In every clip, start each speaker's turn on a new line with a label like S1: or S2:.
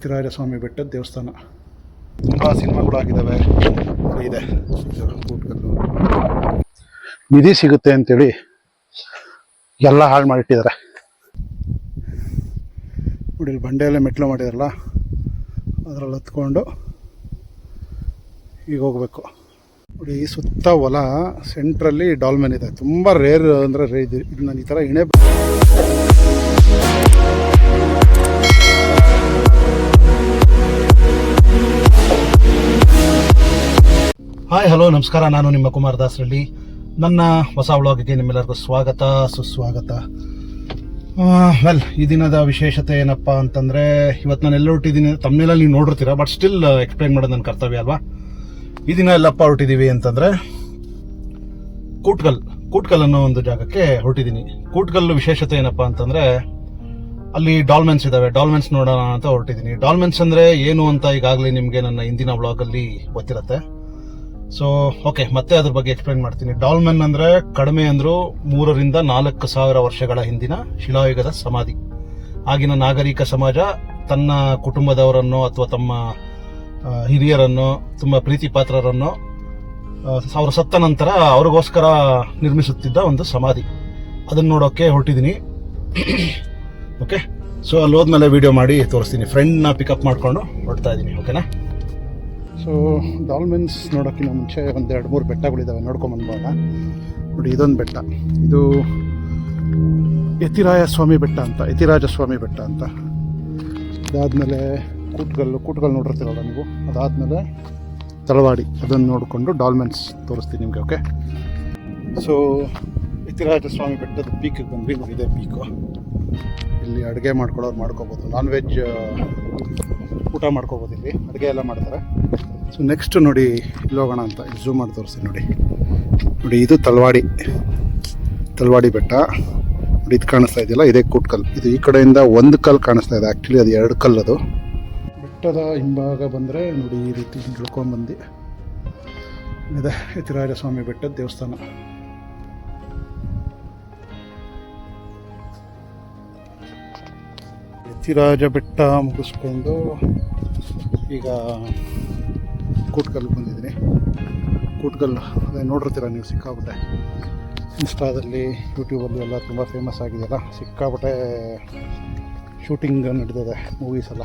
S1: ಯತಿರಾಜ ಸ್ವಾಮಿ ಬೆಟ್ಟದ ದೇವಸ್ಥಾನ. ತುಂಬ ಸಿನಿಮಾಗಳು ಆಗಿದ್ದಾವೆ. ಇದೆ ಕೂಟ್ಕಲ್ಲು ನಿಧಿ ಸಿಗುತ್ತೆ ಅಂತೇಳಿ ಎಲ್ಲ ಹಾಳು ಮಾಡಿಟ್ಟಿದ್ದಾರೆ. ನೋಡಿ ಇಲ್ಲಿ ಬಂಡೆಯಲ್ಲೇ ಮೆಟ್ಲು ಮಾಡಿದಾರಲ್ಲ, ಅದರಲ್ಲಿ ಹತ್ಕೊಂಡು ಈಗ ಹೋಗ್ಬೇಕು. ನೋಡಿ ಈ ಸುತ್ತ ಹೊಲ ಸೆಂಟ್ರಲ್ಲಿ ಡಾಲ್ಮೆನ್ ಇದೆ. ತುಂಬ ರೇರ್ ಅಂದರೆ ಇದು ನಾನು ಈ ಥರ ಇಣೆ. ಹಾಯ್ ಹಲೋ ನಮಸ್ಕಾರ, ನಾನು ನಿಮ್ಮ ಕುಮಾರ್ ದಾಸರಳ್ಳಿ. ನನ್ನ ಹೊಸ ವ್ಲಾಗಿಗೆ ನಿಮ್ಮೆಲ್ಲರಿಗೂ ಸ್ವಾಗತ ಸುಸ್ವಾಗತ. ವೆಲ್, ಈ ದಿನದ ವಿಶೇಷತೆ ಏನಪ್ಪ ಅಂತಂದರೆ, ಇವತ್ತು ನಾನು ಎಲ್ಲ ಹೊರಟಿದ್ದೀನಿ. ತಮ್ಮನೇಲಲ್ಲಿ ನೀವು ನೋಡಿರ್ತೀರ, ಬಟ್ ಸ್ಟಿಲ್ ಎಕ್ಸ್ಪ್ಲೈನ್ ಮಾಡೋದು ನನ್ನ ಕರ್ತವ್ಯ ಅಲ್ವಾ. ಈ ದಿನ ಎಲ್ಲಪ್ಪ ಹೊರಟಿದ್ದೀವಿ ಅಂತಂದರೆ ಕೂಟ್ಕಲ್ ಅನ್ನೋ ಒಂದು ಜಾಗಕ್ಕೆ ಹೊರಟಿದ್ದೀನಿ. ಕೂಟ್ಕಲ್ಲು ವಿಶೇಷತೆ ಏನಪ್ಪ ಅಂತಂದರೆ ಅಲ್ಲಿ ಡಾಲ್ಮೆನ್ಸ್ ಇದ್ದಾವೆ. ಡಾಲ್ಮೆನ್ಸ್ ನೋಡೋಣ ಅಂತ ಹೊರಟಿದ್ದೀನಿ. ಡಾಲ್ಮೆನ್ಸ್ ಅಂದರೆ ಏನು ಅಂತ ಈಗಾಗಲೇ ನಿಮಗೆ ನನ್ನ ಹಿಂದಿನ ವ್ಲಾಗಲ್ಲಿ ಗೊತ್ತಿರುತ್ತೆ. ಸೊ ಓಕೆ, ಮತ್ತೆ ಅದ್ರ ಬಗ್ಗೆ ಎಕ್ಸ್ಪ್ಲೈನ್ ಮಾಡ್ತೀನಿ. ಡಾಲ್ಮೆನ್ ಅಂದರೆ ಕಡಿಮೆ ಅಂದರೂ 3,000 ರಿಂದ 4,000 ವರ್ಷಗಳ ಹಿಂದಿನ ಶಿಲಾಯುಗದ ಸಮಾಧಿ. ಆಗಿನ ನಾಗರಿಕ ಸಮಾಜ ತನ್ನ ಕುಟುಂಬದವರನ್ನು ಅಥವಾ ತಮ್ಮ ಹಿರಿಯರನ್ನು, ತುಂಬ ಪ್ರೀತಿ ಪಾತ್ರರನ್ನು ಅವರು ಸತ್ತ ನಂತರ ಅವ್ರಿಗೋಸ್ಕರ ನಿರ್ಮಿಸುತ್ತಿದ್ದ ಒಂದು ಸಮಾಧಿ. ಅದನ್ನು ನೋಡೋಕ್ಕೆ ಹೊರಟಿದ್ದೀನಿ. ಓಕೆ, ಸೊ ಅಲ್ಲಿ ಹೋದ್ಮೇಲೆ ವಿಡಿಯೋ ಮಾಡಿ ತೋರಿಸ್ತೀನಿ. ಫ್ರೆಂಡ್ನ ಪಿಕಪ್ ಮಾಡಿಕೊಂಡು ಹೊರಡ್ತಾ ಇದ್ದೀನಿ. ಓಕೆನಾ? ಸೊ ಡಾಲ್ಮೆನ್ಸ್ ನೋಡೋಕ್ಕಿಂತ ಮುಂಚೆ ಒಂದು 2-3 ಬೆಟ್ಟಗಳಿದ್ದಾವೆ, ನೋಡ್ಕೊಂಬಂದ್ಬೋಣ. ನೋಡಿ ಇದೊಂದು ಬೆಟ್ಟ, ಇದು ಯತಿರಾಜ ಸ್ವಾಮಿ ಬೆಟ್ಟ ಅಂತ. ಅದಾದಮೇಲೆ ಕೂಟ್ಗಲ್ ನೋಡಿರ್ತೀರಲ್ಲ ನೀವು. ಅದಾದಮೇಲೆ ತಳವಾಡಿ, ಅದನ್ನು ನೋಡಿಕೊಂಡು ಡಾಲ್ಮೆನ್ಸ್ ತೋರಿಸ್ತೀನಿ ನಿಮಗೆ. ಓಕೆ, ಸೊ ಯತಿರಾಜ ಸ್ವಾಮಿ ಬೆಟ್ಟದ ಪೀಕಿಗೆ ಬಂದ್ವಿ. ನೋಡಿ ಇದೇ ಪೀಕು. ಇಲ್ಲಿ ಅಡುಗೆ ಮಾಡ್ಕೊಳ್ಳೋರು ಮಾಡ್ಕೋಬೋದು, ನಾನ್ ವೆಜ್ ಊಟ ಮಾಡ್ಕೋಬೋದು. ಇಲ್ಲಿ ಅಡುಗೆ ಎಲ್ಲ ಮಾಡ್ತಾರೆ. ಸೊ ನೆಕ್ಸ್ಟ್ ನೋಡಿ ಇಲ್ಲಿ ಹೋಗೋಣ ಅಂತ ಇಲ್ಲಿ ಝೂಮ್ ಮಾಡಿ ತೋರಿಸ್ತೀನಿ. ನೋಡಿ ಇದು ತಳವಾಡಿ ಬೆಟ್ಟ. ನೋಡಿ ಇದು ಕಾಣಿಸ್ತಾ ಇದೆಯಲ್ಲ, ಇದೇ ಕೂಟ್ಕಲ್. ಇದು ಈ ಕಡೆಯಿಂದ ಒಂದು ಕಲ್ಲು ಕಾಣಿಸ್ತಾ ಇದೆ, ಆ್ಯಕ್ಚುಲಿ ಅದು 2 ಕಲ್ಲು. ಅದು ಬೆಟ್ಟದ ಹಿಂಭಾಗ ಬಂದರೆ ನೋಡಿ ಈ ರೀತಿ ಇಳ್ಕೊಂಡ್ಬಂದು ಇದೆ ಯತಿರಾಜ ಸ್ವಾಮಿ ಬೆಟ್ಟದ ದೇವಸ್ಥಾನ. ಯತಿರಾಜ ಬೆಟ್ಟ ಮುಗಿಸ್ಕೊಂಡು ಈಗ ಕೂಟ್ಕಲ್ಗೆ ಬಂದಿದ್ದೀನಿ. ಕೂಟ್ಕಲ್ ಅದೇ ನೋಡಿರ್ತೀರ ನೀವು, ಸಿಕ್ಕಾಬಿಟ್ಟೆ ಇನ್ಸ್ಟಾದಲ್ಲಿ, ಯೂಟ್ಯೂಬಲ್ಲಿ ಎಲ್ಲ ತುಂಬ ಫೇಮಸ್ ಆಗಿದೆಯಲ್ಲ. ಸಿಕ್ಕಾಬಿಟ್ಟೆ ಶೂಟಿಂಗ್ ನಡೆದಿದೆ, ಮೂವೀಸ್ ಎಲ್ಲ.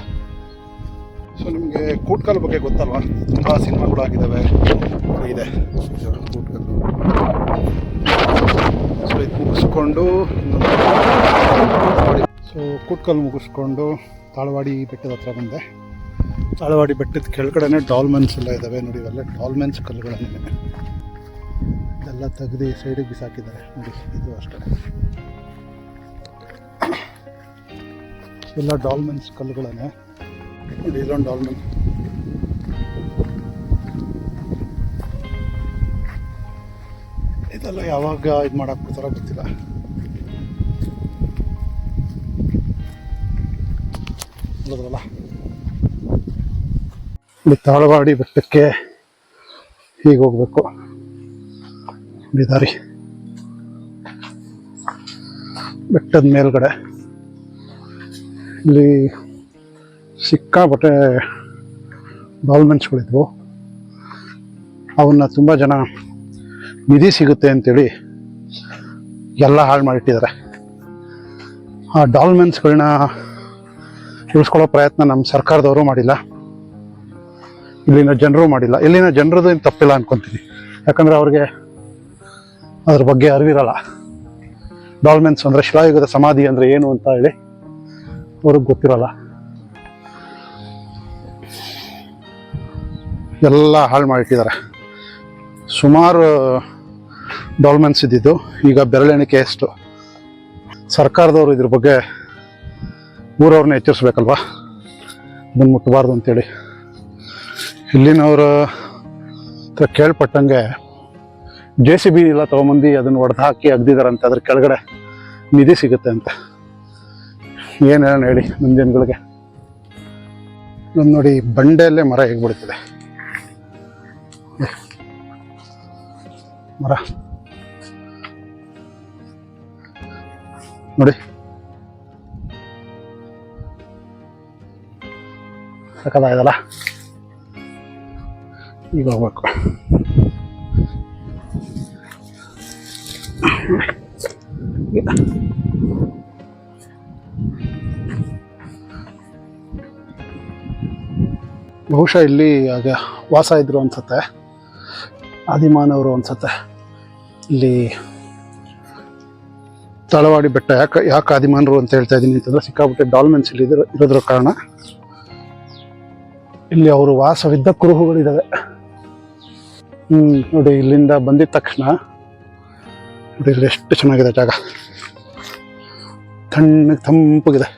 S1: ಸೊ ನಿಮಗೆ ಕೂಟ್ಕಲ್ ಬಗ್ಗೆ ಗೊತ್ತಲ್ವಾ, ತುಂಬ ಸಿನಿಮಾಗಳು ಆಗಿದ್ದಾವೆ. ಇದೆ ಕೂಟ್ಕಲ್ಲು. ಸೊ ಇದು ಮುಗಿಸ್ಕೊಂಡು ಕೂಟ್ಕಲ್ ಮುಗಿಸ್ಕೊಂಡು ತಾಳವಾಡಿ ಬೆಟ್ಟದ ಹತ್ರ ಬಂದೆ. ತಾಳವಾಡಿ ಬೆಟ್ಟದ ಕೆಳಗಡೆನೇ ಡಾಲ್ಮೆನ್ಸ್ ಎಲ್ಲ ಇದ್ದಾವೆ. ನೋಡಿ ಇವೆಲ್ಲ ಡಾಲ್ಮೆನ್ಸ್ ಕಲ್ಲುಗಳನ್ನೇ ಇದೆಲ್ಲ ತೆಗೆದು ಸೈಡಿಗೆ ಬಿಸಾಕಿದ್ದಾರೆ. ನೋಡಿ ಇದು ಅಷ್ಟೇ, ಎಲ್ಲ ಡಾಲ್ಮೆನ್ಸ್ ಕಲ್ಲುಗಳನ್ನೇ. ನೋಡಿ ಇಲ್ಲೊಂದು ಡಾಲ್ಮೆನ್. ಇದೆಲ್ಲ ಯಾವಾಗ ಇದು ಮಾಡಾಕ್ಬಿಡ್ತಾರೋ ಗೊತ್ತಿಲ್ಲ. ನೋಡಿದ್ರಲ್ಲ, ಇಲ್ಲಿ ತಾಳವಾಡಿ ಬೆಟ್ಟಕ್ಕೆ ಹೀಗೆ ಹೋಗ್ಬೇಕು. ದಾರಿ ಬೆಟ್ಟದ ಮೇಲ್ಗಡೆ ಇಲ್ಲಿ ಸಿಕ್ಕಾಪಟ್ಟೆ ಡಾಲ್ಮೆನ್ಸ್ಗಳಿದ್ವು. ಅವನ್ನ ತುಂಬ ಜನ ನಿಧಿ ಸಿಗುತ್ತೆ ಅಂತೇಳಿ ಎಲ್ಲ ಹಾಳು ಮಾಡಿಟ್ಟಿದ್ದಾರೆ. ಆ ಡಾಲ್ಮೆನ್ಸ್ಗಳನ್ನ ಉಳಿಸ್ಕೊಳ್ಳೋ ಪ್ರಯತ್ನ ನಮ್ಮ ಸರ್ಕಾರದವರು ಮಾಡಿಲ್ಲ, ಇಲ್ಲಿನ ಜನರು ಮಾಡಿಲ್ಲ. ಇಲ್ಲಿನ ಜನರದ್ದು ಏನು ತಪ್ಪಿಲ್ಲ ಅನ್ಕೊತೀನಿ, ಯಾಕಂದರೆ ಅವ್ರಿಗೆ ಅದ್ರ ಬಗ್ಗೆ ಅರಿವಿರಲ್ಲ. ಡಾಲ್ಮೆನ್ಸ್ ಅಂದರೆ ಶಿಲಾಯುಗದ ಸಮಾಧಿ ಅಂದರೆ ಏನು ಅಂತ ಹೇಳಿ ಅವ್ರಿಗೆ ಗೊತ್ತಿರಲ್ಲ. ಎಲ್ಲ ಹಾಳು ಮಾಡಿಟ್ಟಿದ್ದಾರೆ. ಸುಮಾರು ಡಾಲ್ಮೆನ್ಸ್ ಇದ್ದಿದ್ದು ಈಗ ಬೆರಳೆಣಿಕೆ ಅಷ್ಟು. ಸರ್ಕಾರದವರು ಇದ್ರ ಬಗ್ಗೆ ಊರವ್ರನ್ನ ಎಚ್ಚರಿಸ್ಬೇಕಲ್ವಾ, ಇದನ್ನು ಮುಟ್ಟಬಾರ್ದು ಅಂತೇಳಿ. ಇಲ್ಲಿನವ್ರ ಹತ್ರ ಕೇಳ್ಪಟ್ಟಂಗೆ JCB ಎಲ್ಲ ತೊಗೊಂಬಂದು ಅದನ್ನು ಒಡೆದು ಹಾಕಿ ಅಗ್ದಿದಾರಂತೆ. ಅದ್ರ ಕೆಳಗಡೆ ನಿಧಿ ಸಿಗುತ್ತೆ ಅಂತ. ಏನು ಹೇಳೋಣ ಹೇಳಿ ನಮ್ಮ ಜನಗಳಿಗೆ. ನೋಡಿ ಬಂಡೆಯಲ್ಲೇ ಮರ ಹೇಗೆ ಬಿಡ್ತಿದೆ. ಮರ ನೋಡಿ,
S2: ಸಕ್ಕತ್ತಾಗಲ್ಲ. ಈಗ ಹೋಗ್ಬೇಕು. ಬಹುಶಃ ಇಲ್ಲಿ ಆಗ ವಾಸ ಇದ್ರು ಅನ್ಸುತ್ತೆ, ಆದಿಮಾನವರು ಅನ್ಸುತ್ತೆ. ಇಲ್ಲಿ ತಳವಾಡಿ ಬೆಟ್ಟ ಯಾಕೆ ಆದಿಮಾನರು ಅಂತ ಹೇಳ್ತಾ ಇದ್ದೀನಿ ಅಂತಂದ್ರೆ, ಸಿಕ್ಕಾಪಟ್ಟೆ ಡಾಲ್ಮೆನ್ಸ್ ಇಲ್ಲಿ ಇರೋದ್ರ ಕಾರಣ ಇಲ್ಲಿ ಅವರು ವಾಸವಿದ್ದ ಕುರುಹುಗಳಿದ್ದಾವೆ. ನೋಡಿ, ಇಲ್ಲಿಂದ ಬಂದಿದ ತಕ್ಷಣ ನೋಡಿ ಇಲ್ಲಿ ಎಷ್ಟು ಚೆನ್ನಾಗಿದೆ ಜಾಗ, ತಣ್ಣಗೆ ತಂಪಗಿದೆ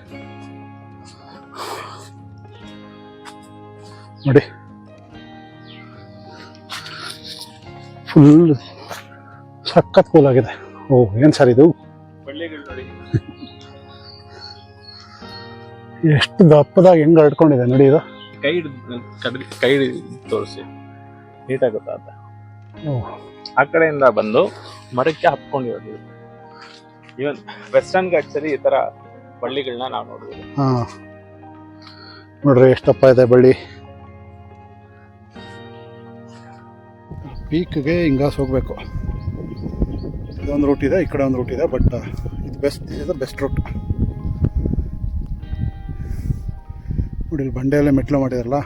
S2: ನೋಡಿ. ಫುಲ್ ಸಖತ್ ಕೂಲ್ ಆಗಿದೆ. ಓಹ್, ಏನ್ ಸರ್ ಇದು, ಎಷ್ಟು ದಪ್ಪದಾಗಿ ಹೆಂಗ್ ಹರಡ್ಕೊಂಡಿದೆ ನೋಡಿ. ಇದು
S3: ಕೈ ತೋರಿಸಿ ನೀಟಾಗಿ ಗೊತ್ತಾಗುತ್ತೆ. ಆ ಕಡೆಯಿಂದ ಬಂದು ಮರಕ್ಕೆ ಹತ್ಕೊಂಡಿರೋದು. ಇವನ್ ವೆಸ್ಟರ್ನ್ ಘಾಟ್ಸ್ ಅಲ್ಲಿ ಈ ತರ ಬಳ್ಳಿಗಳನ್ನ ನಾವು ನೋಡ್ಬೋದು.
S2: ಹಾ, ನೋಡ್ರಿ ಎಷ್ಟು ದಪ್ಪ ಇದೆ ಬಳ್ಳಿ. ಪೀಕ್ಗೆ ಹಿಂಗಾಸ್ ಹೋಗ್ಬೇಕು. ಇದೊಂದು ರೂಟ್ ಇದೆ, ಈ ಕಡೆ ಒಂದು ರೂಟ್ ಇದೆ, ಬಟ್ ಇದು ಬೆಸ್ಟ್ ರೂಟ್. ನೋಡಿ, ಇಲ್ಲಿ ಬಂಡೆಯಲ್ಲೇ ಮೆಟ್ಲು ಮಾಡಿದಾರಲ್ಲ,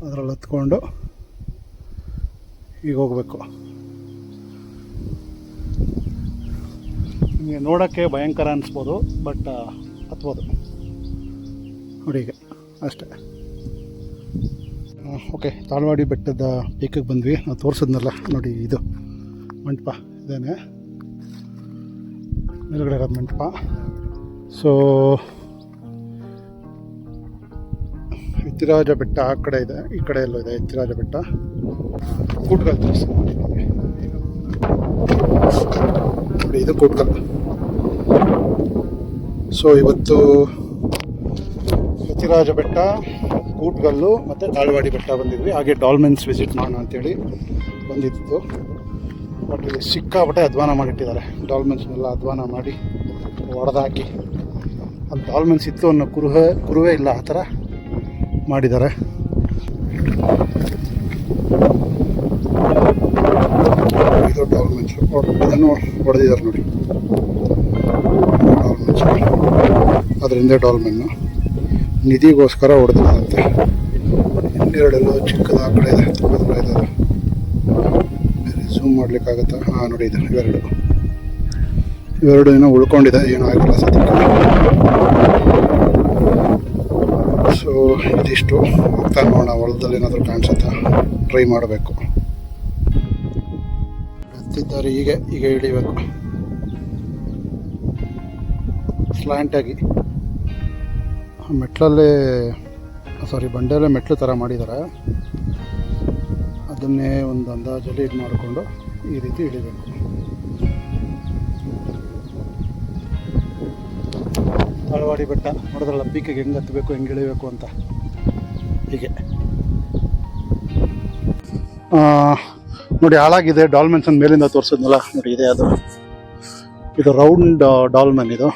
S2: ಅದರಲ್ಲಿ ಹತ್ಕೊಂಡು ಈಗ ಹೋಗ್ಬೇಕು. ನಿಮಗೆ ನೋಡೋಕ್ಕೆ ಭಯಂಕರ ಅನಿಸ್ಬೋದು, ಬಟ್ ಹತ್ಬೋದು ನೋಡಿ ಈಗ ಅಷ್ಟೇ. ಓಕೆ, ತಾಳ್ವಾಡಿ ಬೆಟ್ಟದ ಪೀಕಿಗೆ ಬಂದ್ವಿ. ನಾವು ತೋರಿಸಿದ್ನಲ್ಲ ನೋಡಿ, ಇದು ಮಂಟಪ ಇದೇನೆ, ಮೇಲ್ಗಡೆ ಇರೋದು ಮಂಟಪ. ಸೊ ಎತ್ತಿರಾಜ ಬೆಟ್ಟ ಆ ಕಡೆ ಇದೆ, ಈ ಕಡೆ ಎಲ್ಲೋ ಇದೆ ಎತ್ತಿರಾಜ ಬೆಟ್ಟ. ಕೂಟ್ಗಲ್ ತೋರಿಸ್ತೀನಿ ನೋಡಿ, ಇದು ಕೂಟ್ಗಲ್. ಸೊ ಇವತ್ತು ಎತ್ತಿರಾಜ ಬೆಟ್ಟ, ಕೂಟ್ಗಲ್ಲು ಮತ್ತು ತಾಳ್ವಾಡಿ ಬೆಟ್ಟ ಬಂದಿದ್ವಿ. ಹಾಗೆ ಡಾಲ್ಮೆನ್ಸ್ ವಿಸಿಟ್ ಮಾಡೋಣ ಅಂತೇಳಿ ಬಂದಿದ್ದು. ಬಟ್ ಇಲ್ಲಿ ಸಿಕ್ಕಾಪಟ್ಟೆ ಅಧ್ವಾನ ಮಾಡಿಟ್ಟಿದ್ದಾರೆ. ಡಾಲ್ಮೆನ್ಸ್ನೆಲ್ಲ ಅಧ್ವಾನ ಮಾಡಿ ಹೊಡೆದಾಕಿ, ಅಲ್ಲಿ ಡಾಲ್ಮೆನ್ಸ್ ಇತ್ತು ಅನ್ನೋ ಕುರುವೇ ಇಲ್ಲ, ಆ ಥರ ಮಾಡಿದ್ದಾರೆ. ಇದು ಡಾಲ್ಮೆನ್ಸ್, ಇದನ್ನು ಹೊಡೆದಿದ್ದಾರೆ ನೋಡಿ. ಡಾಲ್ಮೆನ್ಸ್ ಅದರಿಂದ ಡಾಲ್ಮೆನ್ನು ನಿಧಿಗೋಸ್ಕರ ಹೊಡೆದಿದ್ದಾರಂತೆ. ಇನ್ನೆರಡೆಲ್ಲೋ ಚಿಕ್ಕದ ಆ ಕಡೆ ಇದೆ, ಬೇರೆ ಝೂಮ್ ಮಾಡ್ಲಿಕ್ಕಾಗತ್ತಾ? ಹಾಂ ನೋಡಿ, ಇದೆ ಇವೆರಡು ಏನೋ ಉಳ್ಕೊಂಡಿದೆ, ಏನೂ ಆಗಿಲ್ಲ ಸದ್ಯಕ್ಕೆ. ಸೊ ಇದಿಷ್ಟು ಹೋಗ್ತಾ ನೋಡೋಣ, ಹೊಲದಲ್ಲಿ ಏನಾದರೂ ಕಾಣಿಸುತ್ತಾ ಟ್ರೈ ಮಾಡಬೇಕು. ಹತ್ತಿದ್ದಾರೆ, ಈಗ ಇಳಿಬೇಕು ಸ್ಲ್ಯಾಂಟಾಗಿ. ಮೆಟ್ಲಲ್ಲೇ ಬಂಡೆಯಲ್ಲೇ ಮೆಟ್ಲು ಥರ ಮಾಡಿದ್ದಾರೆ. ಅದನ್ನೇ ಒಂದು ಅಂದಾಜಲ್ಲಿ ಇದು ಮಾಡಿಕೊಂಡು ಈ ರೀತಿ ಇಳಿಬೇಕು. ತಾಳ್ವಾಡಿ ಬೆಟ್ಟ ನೋಡಿದ್ರಲ್ಲ, ಪೀಕಿಗೆ ಹೆಂಗೆ ಹತ್ತಬೇಕು, ಹೆಂಗೆ ಇಳಿಬೇಕು ಅಂತ. ಹೀಗೆ ನೋಡಿ, ಹಾಳಾಗಿದೆ ಡಾಲ್ಮೆನ್ಸ್ ಅಂತ ಮೇಲಿಂದ ತೋರಿಸಿದ್ನಲ್ಲ ನೋಡಿ, ಇದೆ ಅದು. ಇದು ರೌಂಡ್ ಡಾಲ್ಮೆನ್. ಇದು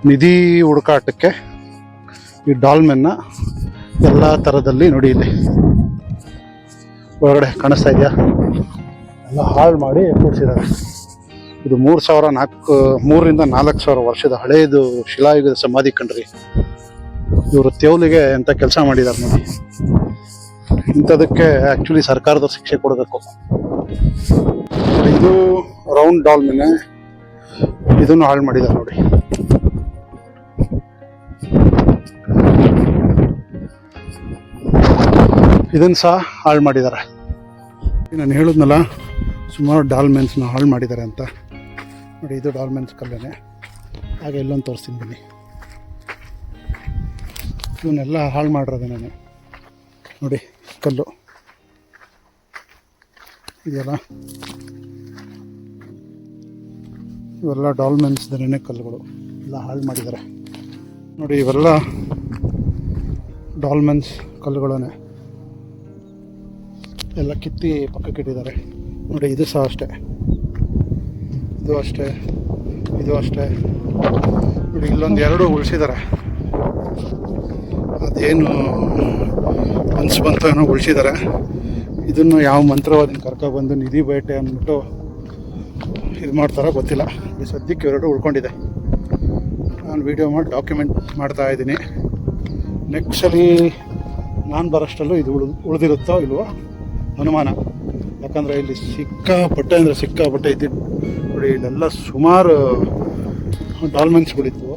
S2: ನಿಧಿ ಹುಡುಕಾಟಕ್ಕೆ ಈ ಡಾಲ್ಮೆನ್ನ ಎಲ್ಲ ಥರದಲ್ಲಿ ನೋಡಿ, ಇಲ್ಲಿ ಒಳಗಡೆ ಕಾಣಿಸ್ತಾ ಇದೆಯಾ, ಎಲ್ಲ ಹಾಳು ಮಾಡಿ ಕೂಡಿಸಿದ್ದಾರೆ. ಇದು 3,000 4,000 ವರ್ಷದ ಹಳೆಯದು ಶಿಲಾಯುಗದ ಸಮಾಧಿ ಕಣ್ರಿ. ಇವರು ತೇವಲಿಗೆ ಅಂತ ಕೆಲಸ ಮಾಡಿದ್ದಾರೆ ನೋಡಿ. ಇಂಥದಕ್ಕೆ ಆ್ಯಕ್ಚುಲಿ ಸರ್ಕಾರದ ಶಿಕ್ಷೆ ಕೊಡಬೇಕು. ಇದು ರೌಂಡ್ ಡಾಲ್ಮೆನ್, ಇದನ್ನು ಹಾಳು ಮಾಡಿದ್ದಾರೆ ನೋಡಿ. ಇದನ್ನು ಸಹ ಹಾಳು ಮಾಡಿದ್ದಾರೆ. ನಾನು ಹೇಳಿದ್ನಲ್ಲ, ಸುಮಾರು ಡಾಲ್ಮೆನ್ಸ್ನ ಹಾಳು ಮಾಡಿದ್ದಾರೆ ಅಂತ ನೋಡಿ. ಇದು ಡಾಲ್ಮೆನ್ಸ್ ಕಲ್ಲೇನೆ. ಹಾಗೆ ಇಲ್ಲೊಂದು ತೋರಿಸ್ತೀನಿ ಬನ್ನಿ. ಇವನ್ನೆಲ್ಲ ಹಾಳು ಮಾಡಿರೋದೆ ನಾನು ನೋಡಿ. ಕಲ್ಲು ಇದೆಯಲ್ಲ, ಇವೆಲ್ಲ ಡಾಲ್ಮೆನ್ಸ್ದನೇ ಕಲ್ಲುಗಳು, ಎಲ್ಲ ಹಾಳು ಮಾಡಿದ್ದಾರೆ ನೋಡಿ. ಇವೆಲ್ಲ ಡಾಲ್ಮೆನ್ಸ್ ಕಲ್ಲುಗಳೇ, ಎಲ್ಲ ಕಿತ್ತಿ ಪಕ್ಕಕ್ಕೆ ಇಟ್ಟಿದ್ದಾರೆ ನೋಡಿ. ಇದು ಸಹ ಅಷ್ಟೇ, ಇದು ಅಷ್ಟೇ, ಇದು ಅಷ್ಟೇ ನೋಡಿ. ಇಲ್ಲೊಂದು 2 ಉಳಿಸಿದ್ದಾರೆ. ಅದೇನು ಮನ್ಸು ಬಂತು ಏನೋ ಉಳಿಸಿದ್ದಾರೆ. ಇದನ್ನು ಯಾವ ಮಂತ್ರವಾದಿನ ಕರ್ಕೊಬಂದು ನಿಧಿ ಬೇಟೆ ಅಂದ್ಬಿಟ್ಟು ಇದು ಮಾಡ್ತಾರೋ ಗೊತ್ತಿಲ್ಲ. ಈ ಸದ್ಯಕ್ಕೆ ಎರಡು ಉಳ್ಕೊಂಡಿದೆ. ನಾನು ವೀಡಿಯೋ ಮಾಡಿ ಡಾಕ್ಯುಮೆಂಟ್ ಮಾಡ್ತಾ ಇದ್ದೀನಿ. ನೆಕ್ಸ್ಟ್ ಸಲ ನಾನು ಬರೋಷ್ಟಲ್ಲೂ ಇದು ಉಳಿದಿರುತ್ತೋ ಇಲ್ವೋ ಅನುಮಾನ. ಯಾಕಂದರೆ ಇಲ್ಲಿ ಸಿಕ್ಕಾಪಟ್ಟೆ ಅಂದರೆ ಸಿಕ್ಕಾಪಟ್ಟೆ ಇದ್ದಿದ್ದು ನೋಡಿ. ಇಲ್ಲೆಲ್ಲ ಸುಮಾರು ಡಾಲ್ಮೆನ್ಸ್ಗಳಿದ್ವು.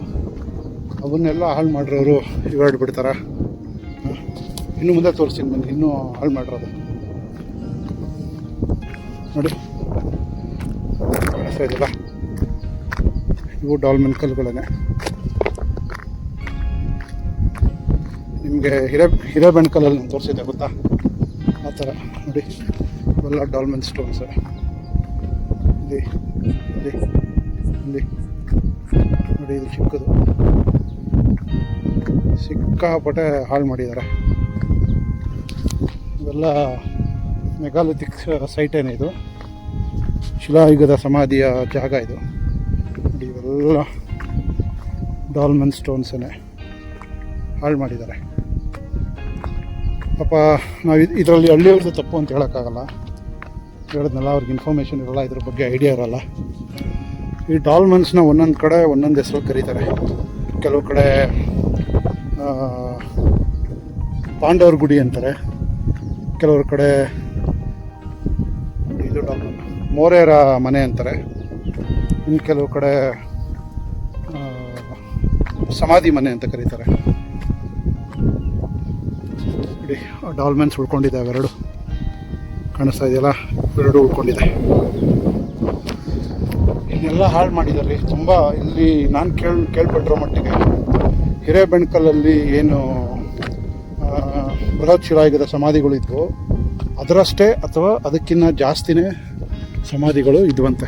S2: ಅವನ್ನೆಲ್ಲ ಹಾಳು ಮಾಡಿರೋರು ಇವಾಡ್ ಬಿಡ್ತಾರ. ಇನ್ನು ಮುಂದೆ ತೋರಿಸ್ತೀನಿ ಬನ್ನಿ, ಇನ್ನೂ ಹಾಳು ಮಾಡಿರೋದು ನೋಡಿ. ಕಾಣಿಸ್ತಾ ಇದೆಯಲ್ಲ, ಇವು ಡಾಲ್ಮೆನ್ ಕಲ್ಲುಗಳೇ. ನಿಮಗೆ ಹಿರೇಬೆಣಕಲ್ಲಲ್ಲಿ ನಾನು ತೋರಿಸಿದ್ದೆ ಗೊತ್ತಾ, ಆ ಥರ ನೋಡಿ. ಇವೆಲ್ಲ ಡಾಲ್ಮೆನ್ ಸ್ಟೋನ್ಸ್. ಇಲ್ಲಿ ಇಲ್ಲಿ ಇಲ್ಲಿ ನೋಡಿ, ಇದು ಚಿಕ್ಕದು. ಸಿಕ್ಕಾಪಟ್ಟೆ ಹಾಳು ಮಾಡಿದ್ದಾರೆ. ಇವೆಲ್ಲ ಮೆಗಾಲಿಥಿಕ್ ಸೈಟೇನೆ. ಇದು ಶಿಲಾಯುಗದ ಸಮಾಧಿಯ ಜಾಗ ಇದು ನೋಡಿ. ಇವೆಲ್ಲ ಡಾಲ್ಮೆನ್ ಸ್ಟೋನ್ಸೇ ಹಾಳು ಮಾಡಿದ್ದಾರೆ. ಪಾಪ ನಾವು ಇದರಲ್ಲಿ ಹಳ್ಳಿಯವ್ರದ್ದು ತಪ್ಪು ಅಂತ ಹೇಳೋಕ್ಕಾಗಲ್ಲ. ಹೇಳಿದ್ನಲ್ಲ, ಅವ್ರಿಗೆ ಇನ್ಫಾರ್ಮೇಷನ್ ಇರೋಲ್ಲ, ಇದ್ರ ಬಗ್ಗೆ ಐಡಿಯಾ ಇರೋಲ್ಲ. ಈ ಡಾಲ್ಮೆನ್ಸ್ನ ಒಂದೊಂದು ಕಡೆ ಒಂದೊಂದು ಹೆಸರು ಕರೀತಾರೆ. ಕೆಲವು ಕಡೆ ಪಾಂಡವ್ರ ಗುಡಿ ಅಂತಾರೆ, ಕೆಲವ್ರ ಕಡೆ ಇದು ಡಾಲ್ಮೆನ್ ಮೋರೇರ ಮನೆ ಅಂತಾರೆ, ಇನ್ನು ಕೆಲವು ಕಡೆ ಸಮಾಧಿ ಮನೆ ಅಂತ ಕರೀತಾರೆ. ನೋಡಿ, ಡಾಲ್ಮೆನ್ಸ್ ಉಳ್ಕೊಂಡಿದೆ. ಅವೆರಡು ಕಾಣಿಸ್ತಾ ಇದೆಯಲ್ಲ, ಎರಡು ಉಳ್ಕೊಂಡಿದೆ. ಇನ್ನೆಲ್ಲ ಹಾಳು ಮಾಡಿದ್ದಾರೆ ತುಂಬ. ಇಲ್ಲಿ ನಾನು ಕೇಳ್ಪಟ್ಟಿರೋ ಮಟ್ಟಿಗೆ ಹಿರೇಬೆಣಕಲ್ಲಲ್ಲಿ ಏನು ಬೃಹತ್ ಶಿಲಾಯುಗದ ಸಮಾಧಿಗಳಿದ್ವು ಅದರಷ್ಟೇ ಅಥವಾ ಅದಕ್ಕಿಂತ ಜಾಸ್ತಿನೇ ಸಮಾಧಿಗಳು ಇದ್ವಂತೆ.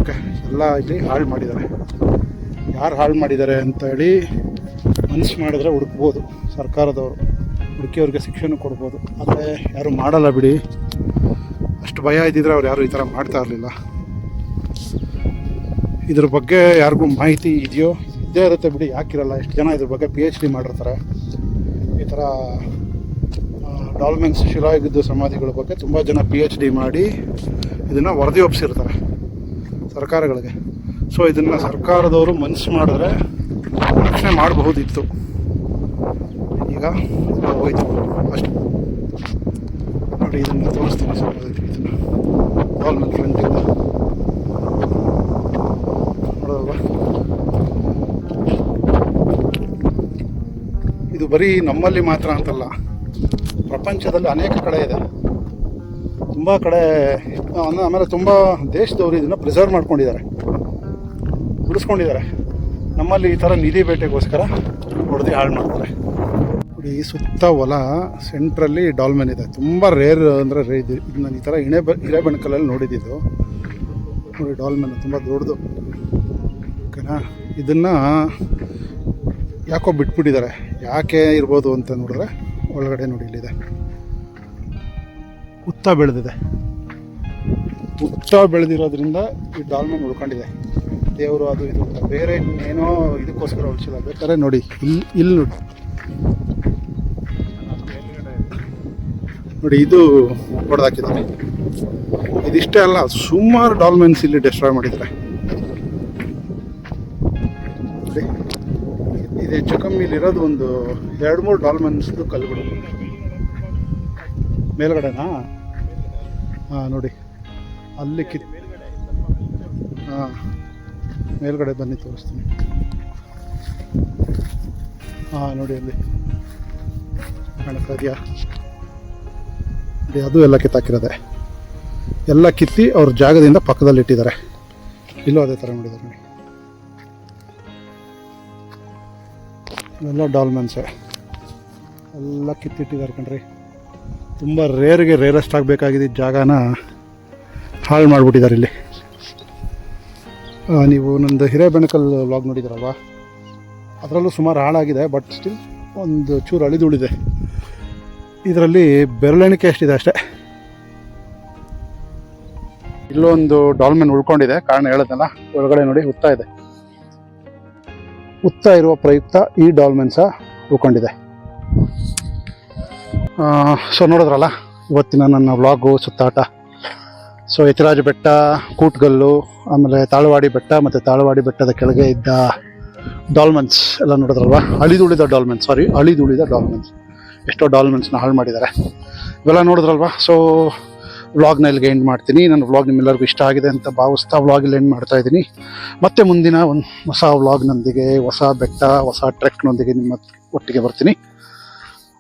S2: ಓಕೆ, ಎಲ್ಲ ಇಲ್ಲಿ ಹಾಳು ಮಾಡಿದ್ದಾರೆ. ಯಾರು ಹಾಳು ಮಾಡಿದ್ದಾರೆ ಅಂತೇಳಿ ಮನಸ್ಸು ಮಾಡಿದ್ರೆ ಹುಡುಕ್ಬೋದು ಸರ್ಕಾರದವರು. ಹುಡುಕಿಯವ್ರಿಗೆ ಶಿಕ್ಷೆನೂ ಕೊಡ್ಬೋದು. ಆದರೆ ಯಾರು ಮಾಡಲ್ಲ ಬಿಡಿ. ಅಷ್ಟು ಭಯ ಇದ್ದಿದ್ರೆ ಅವ್ರು ಯಾರು ಈ ಥರ ಮಾಡ್ತಾ ಇರಲಿಲ್ಲ. ಇದ್ರ ಬಗ್ಗೆ ಯಾರಿಗೂ ಮಾಹಿತಿ ಇದೆಯೋ? ಇದ್ದೇ ಇರುತ್ತೆ ಬಿಡಿ, ಯಾಕಿರಲ್ಲ. ಎಷ್ಟು ಜನ ಇದ್ರ ಬಗ್ಗೆ PhD ಮಾಡಿರ್ತಾರೆ. ಈ ಥರ ಡಾಲ್ಮೆನ್ಸ್ ಶಿಲಾಯುಗದ ಸಮಾಧಿಗಳ ಬಗ್ಗೆ ತುಂಬ ಜನ PhD ಮಾಡಿ ಇದನ್ನು ವರದಿ ಒಪ್ಪಿಸಿರ್ತಾರೆ ಸರ್ಕಾರಗಳಿಗೆ. ಸೊ ಇದನ್ನು ಸರ್ಕಾರದವರು ಮನಸ್ಸು ಮಾಡಿದ್ರೆ ರಕ್ಷಣೆ ಮಾಡಬಹುದಿತ್ತು. ಈಗ ಹೋಯ್ತು ಅಷ್ಟು ನೋಡಿ. ಇದನ್ನು ತೋರಿಸ್ತೀನಿ ಸ್ವಲ್ಪ. ಇದನ್ನು ಡಾಲ್ಮೆನ್ ಫ್ರಂಟಿಂದ ನೋಡೋಲ್ವಾ? ಇದು ಬರೀ ನಮ್ಮಲ್ಲಿ ಮಾತ್ರ ಅಂತಲ್ಲ, ಪ್ರಪಂಚದಲ್ಲಿ ಅನೇಕ ಕಡೆ ಇದೆ. ತುಂಬ ಕಡೆ. ಆಮೇಲೆ ತುಂಬ ದೇಶದವರು ಇದನ್ನು ಪ್ರಿಸರ್ವ್ ಮಾಡ್ಕೊಂಡಿದ್ದಾರೆ, ಉಳಿಸ್ಕೊಂಡಿದ್ದಾರೆ. ನಮ್ಮಲ್ಲಿ ಈ ಥರ ನಿಧಿ ಬೇಟೆಗೋಸ್ಕರ ಹೊಡೆದು ಹಾಳು ಮಾಡ್ತಾರೆ. ನೋಡಿ, ಈ ಸುತ್ತ ಹೊಲ ಸೆಂಟ್ರಲ್ಲಿ ಡಾಲ್ಮೆನ್ ಇದೆ. ತುಂಬ ರೇರ್ ಅಂದರೆ ಇದು ನಾನು ಈ ಥರ ಹಿರೇಬೆಣಕಲ್ಲಲ್ಲಿ ನೋಡಿದ್ದು ನೋಡಿ. ಡಾಲ್ಮೆನ್ ತುಂಬ ದೊಡ್ಡದು. ಓಕೆನಾ? ಇದನ್ನು ಯಾಕೋ ಬಿಟ್ಬಿಟ್ಟಿದ್ದಾರೆ. ಯಾಕೆ ಇರ್ಬೋದು ಅಂತ ನೋಡಿದ್ರೆ ಒಳಗಡೆ ನೋಡಿ, ಇಲ್ಲಿದೆ ಹುತ್ತ ಬೆಳೆದಿದೆ. ಹುತ್ತ ಬೆಳೆದಿರೋದ್ರಿಂದ ಈ ಡಾಲ್ಮೆನ್ ಉಳ್ಕೊಂಡಿದೆ. ದೇವರು ಅದು ಇದು ಅಂತ ಬೇರೆ ಏನೋ ಇದಕ್ಕೋಸ್ಕರ ಉಳಿಸಿಲ್ಲ. ಬೇಕಾದ್ರೆ ನೋಡಿ, ಇಲ್ಲಿ ನೋಡಿ ನೋಡಿ, ಇದು ಹೊಡೆದಾಕಿದ್ದಾರೆ. ಇದಿಷ್ಟೇ ಅಲ್ಲ, ಸುಮಾರು ಡಾಲ್ಮೆನ್ಸ್ ಇಲ್ಲಿ ಡೆಸ್ಟ್ರಾಯ್ ಮಾಡಿದ್ದಾರೆ. ಇದು ಹೆಚ್ಚು ಕಮ್ಮಿ ಇಲ್ಲಿರೋದು ಒಂದು 2-3 ಡಾಲ್ಮೆನ್ಸ್ದು ಕಲ್ಲುಗಳು ಮೇಲ್ಗಡೆನಾ. ಹಾಂ ನೋಡಿ, ಅಲ್ಲಿ ಹಾಂ ಮೇಲ್ಗಡೆ ಬನ್ನಿ ತೋರಿಸ್ತೀನಿ. ಹಾಂ ನೋಡಿ, ಅಲ್ಲಿ ಕಾಣಿಸ್ತಾ ಇದೆಯಾ? ಅದು ಎಲ್ಲ ಕಿತ್ತಾಕಿರೋದೆ. ಎಲ್ಲ ಕಿತ್ತಿ ಅವ್ರ ಜಾಗದಿಂದ ಪಕ್ಕದಲ್ಲಿ ಇಟ್ಟಿದ್ದಾರೆ. ಇಲ್ಲೂ ಅದೇ ಥರ ಮಾಡಿದ್ದಾರೆ ನೋಡಿ. ಇವೆಲ್ಲ ಡಾಲ್ಮೆನ್ಸೆ ಎಲ್ಲ ಕಿತ್ತಿಟ್ಟಿದ್ದಾರೆ ಕಣ್ರಿ. ತುಂಬ ರೇರೆಸ್ಟ್ ಆಗಬೇಕಾಗಿದ್ದ ಜಾಗನ ಹಾಳು ಮಾಡಿಬಿಟ್ಟಿದ್ದಾರೆ ಇಲ್ಲಿ. ನೀವು ನಂದು ಹಿರೇಬೆಣಕಲ್ ವ್ಲಾಗ್ ನೋಡಿದ್ದೀರಲ್ವ, ಅದರಲ್ಲೂ ಸುಮಾರು ಹಾಳಾಗಿದೆ. ಬಟ್ ಸ್ಟಿಲ್ ಒಂದು ಚೂರು ಅಳಿದುಳಿದೆ. ಇದರಲ್ಲಿ ಬೆರಳೆಣಿಕೆ ಎಷ್ಟಿದೆ ಅಷ್ಟೇ. ಇಲ್ಲೊಂದು ಡಾಲ್ಮೆನ್ ಉಳ್ಕೊಂಡಿದೆ. ಕಾರಣ ಹೇಳೋದಲ್ಲ, ಒಳಗಡೆ ನೋಡಿ ಹುತ್ತ ಇದೆ. ಹುತ್ತ ಇರುವ ಪ್ರಯುಕ್ತ ಈ ಡಾಲ್ಮೆನ್ಸ ಉಳ್ಕೊಂಡಿದೆ. ಸೊ ನೋಡಿದ್ರಲ್ಲ ಇವತ್ತಿನ ನನ್ನ ವ್ಲಾಗು ಸುತ್ತಾಟ. ಸೊ ಯತಿರಾಜ ಬೆಟ್ಟ, ಕೂಟ್ಗಲ್ಲು, ಆಮೇಲೆ ತಾಳವಾಡಿ ಬೆಟ್ಟ ಮತ್ತು ತಾಳವಾಡಿ ಬೆಟ್ಟದ ಕೆಳಗೆ ಇದ್ದ ಡಾಲ್ಮೆನ್ಸ್ ಎಲ್ಲ ನೋಡಿದ್ರಲ್ವ. ಅಳಿದುಳಿದ ಡಾಲ್ಮೆನ್ಸ್, ಎಷ್ಟೋ ಡಾಲ್ಮೆನ್ಸ್ನ ಹಾಳು ಮಾಡಿದ್ದಾರೆ. ಇವೆಲ್ಲ ನೋಡಿದ್ರಲ್ವ. ಸೊ ವ್ಲಾಗ್ನ ಇಲ್ಲಿಗೆ ಎಂಡ್ ಮಾಡ್ತೀನಿ. ನನ್ನ ವ್ಲಾಗ್ ನಿಮ್ಮೆಲ್ಲರಿಗೂ ಇಷ್ಟ ಆಗಿದೆ ಅಂತ ಭಾವಿಸ್ತಾ ವ್ಲಾಗಲ್ಲಿ ಎಂಡ್ ಮಾಡ್ತಾ ಇದ್ದೀನಿ. ಮತ್ತೆ ಮುಂದಿನ ಒಂದು ಹೊಸ ವ್ಲಾಗ್ನೊಂದಿಗೆ, ಹೊಸ ಬೆಟ್ಟ, ಹೊಸ ಟ್ರೆಕ್ನೊಂದಿಗೆ ನಿಮ್ಮ ಒಟ್ಟಿಗೆ ಬರ್ತೀನಿ.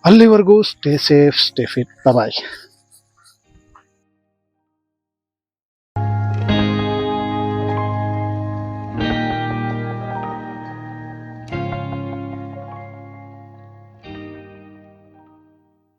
S2: ಅಲ್ಲಿವರೆಗೂ ಸ್ಟೇ ಸೇಫ್, ಸ್ಟೇ ಫಿಟ್, ಬಾಯ್.